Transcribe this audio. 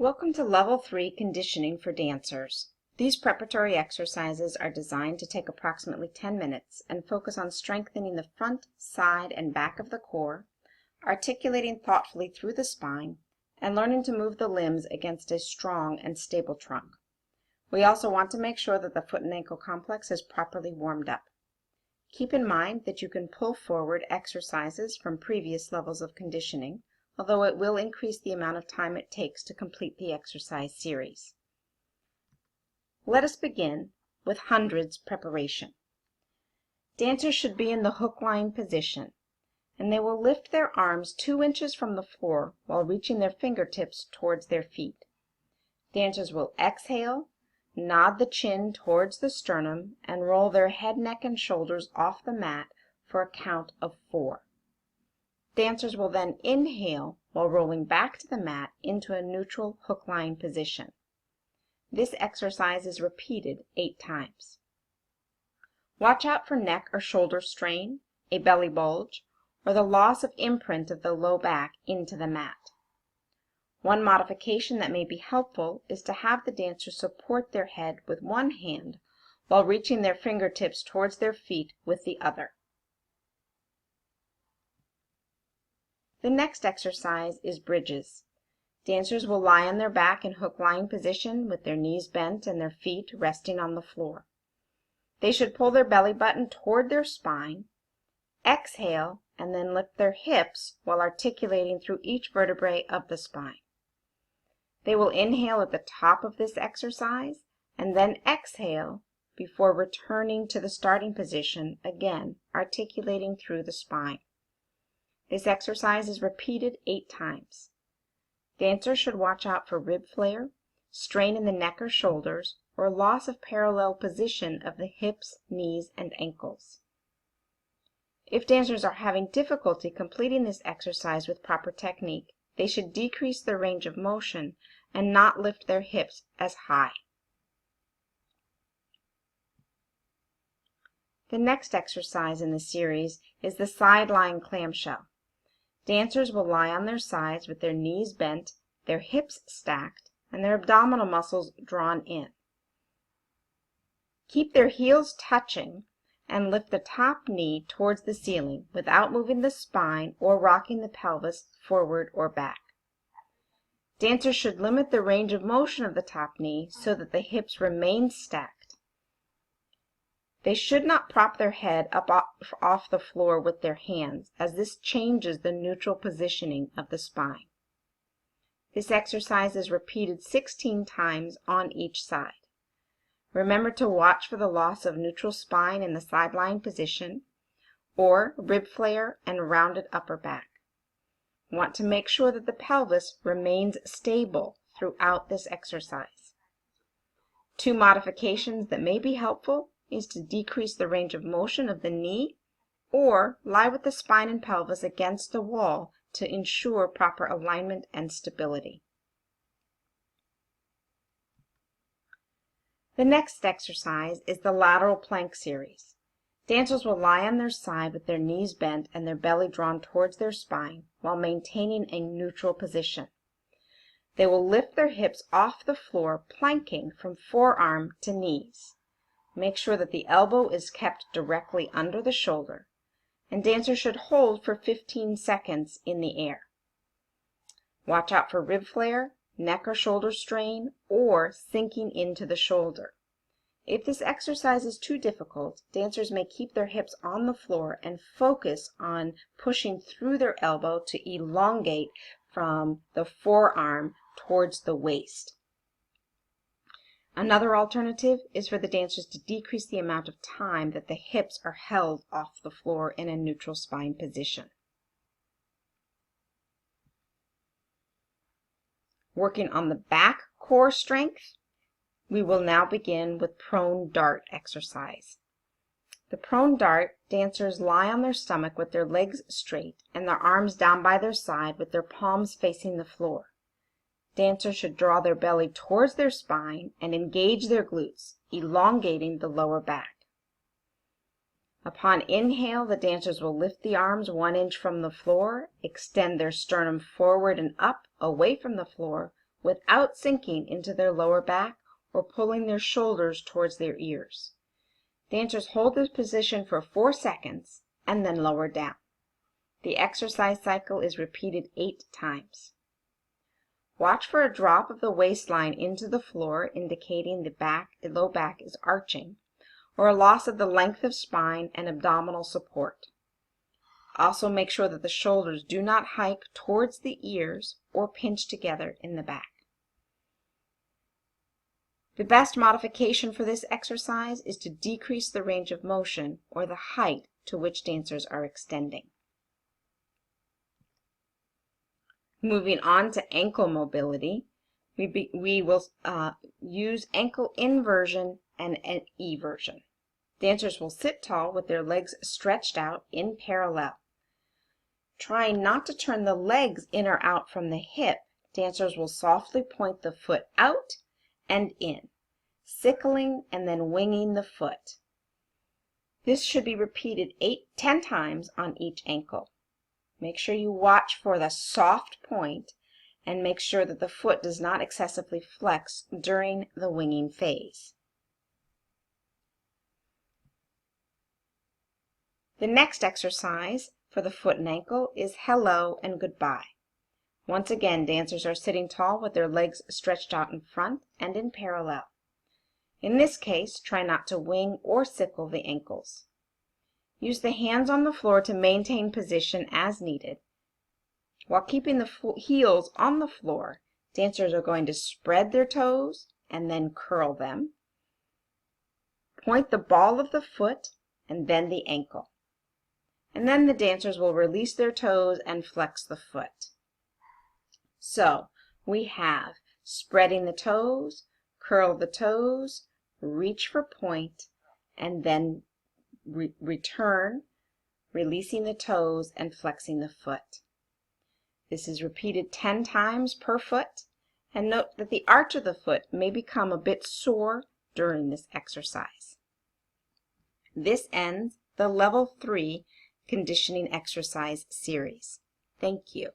Welcome to Level 3 Conditioning for Dancers. These preparatory exercises are designed to take approximately 10 minutes and focus on strengthening the front, side, and back of the core, articulating thoughtfully through the spine, and learning to move the limbs against a strong and stable trunk. We also want to make sure that the foot and ankle complex is properly warmed up. Keep in mind that you can pull forward exercises from previous levels of conditioning, although it will increase the amount of time it takes to complete the exercise series. Let us begin with hundreds preparation. Dancers should be in the hook line position, and they will lift their arms 2 inches from the floor while reaching their fingertips towards their feet. Dancers will exhale, nod the chin towards the sternum, and roll their head, neck, and shoulders off the mat for a count of 4. Dancers will then inhale while rolling back to the mat into a neutral hook line position. This exercise is repeated 8 times. Watch out for neck or shoulder strain, a belly bulge, or the loss of imprint of the low back into the mat. One modification that may be helpful is to have the dancer support their head with one hand while reaching their fingertips towards their feet with the other. The next exercise is bridges. Dancers will lie on their back in hook line position with their knees bent and their feet resting on the floor. They should pull their belly button toward their spine, exhale, and then lift their hips while articulating through each vertebrae of the spine. They will inhale at the top of this exercise and then exhale before returning to the starting position, again articulating through the spine. This exercise is repeated 8 times. Dancers should watch out for rib flare, strain in the neck or shoulders, or loss of parallel position of the hips, knees, and ankles. If dancers are having difficulty completing this exercise with proper technique, they should decrease their range of motion and not lift their hips as high. The next exercise in the series is the side lying clamshell. Dancers will lie on their sides with their knees bent, their hips stacked, and their abdominal muscles drawn in. Keep their heels touching and lift the top knee towards the ceiling without moving the spine or rocking the pelvis forward or back. Dancers should limit the range of motion of the top knee so that the hips remain stacked. They should not prop their head up off the floor with their hands, as this changes the neutral positioning of the spine. This exercise is repeated 16 times on each side. Remember to watch for the loss of neutral spine in the sideline position, or rib flare and rounded upper back. Want to make sure that the pelvis remains stable throughout this exercise. 2 modifications that may be helpful is to decrease the range of motion of the knee or lie with the spine and pelvis against the wall to ensure proper alignment and stability. The next exercise is the lateral plank series. Dancers will lie on their side with their knees bent and their belly drawn towards their spine while maintaining a neutral position. They will lift their hips off the floor, planking from forearm to knees. Make sure that the elbow is kept directly under the shoulder, and dancers should hold for 15 seconds in the air. Watch out for rib flare, neck or shoulder strain, or sinking into the shoulder. If this exercise is too difficult, dancers may keep their hips on the floor and focus on pushing through their elbow to elongate from the forearm towards the waist. Another alternative is for the dancers to decrease the amount of time that the hips are held off the floor in a neutral spine position. Working on the back core strength, we will now begin with prone dart exercise. The prone dart, dancers lie on their stomach with their legs straight and their arms down by their side with their palms facing the floor. Dancers should draw their belly towards their spine and engage their glutes, elongating the lower back. Upon inhale, the dancers will lift the arms 1 inch from the floor, extend their sternum forward and up away from the floor, without sinking into their lower back or pulling their shoulders towards their ears. Dancers hold this position for 4 seconds and then lower down. The exercise cycle is repeated 8 times. Watch for a drop of the waistline into the floor, indicating the low back is arching, or a loss of the length of spine and abdominal support. Also make sure that the shoulders do not hike towards the ears or pinch together in the back. The best modification for this exercise is to decrease the range of motion or the height to which dancers are extending. Moving on to ankle mobility, we will use ankle inversion and an eversion. Dancers will sit tall with their legs stretched out in parallel. Trying not to turn the legs in or out from the hip, dancers will softly point the foot out and in, sickling and then winging the foot. This should be repeated 10 times on each ankle. Make sure you watch for the soft point and make sure that the foot does not excessively flex during the winging phase. The next exercise for the foot and ankle is hello and goodbye. Once again, dancers are sitting tall with their legs stretched out in front and in parallel. In this case, try not to wing or sickle the ankles. Use the hands on the floor to maintain position as needed. While keeping the heels on the floor, dancers are going to spread their toes and then curl them. Point the ball of the foot and then the ankle. And then the dancers will release their toes and flex the foot. So we have spreading the toes, curl the toes, reach for point, and then return, releasing the toes and flexing the foot. This is repeated 10 times per foot, and note that the arch of the foot may become a bit sore during this exercise. This ends the Level 3 conditioning exercise series. Thank you.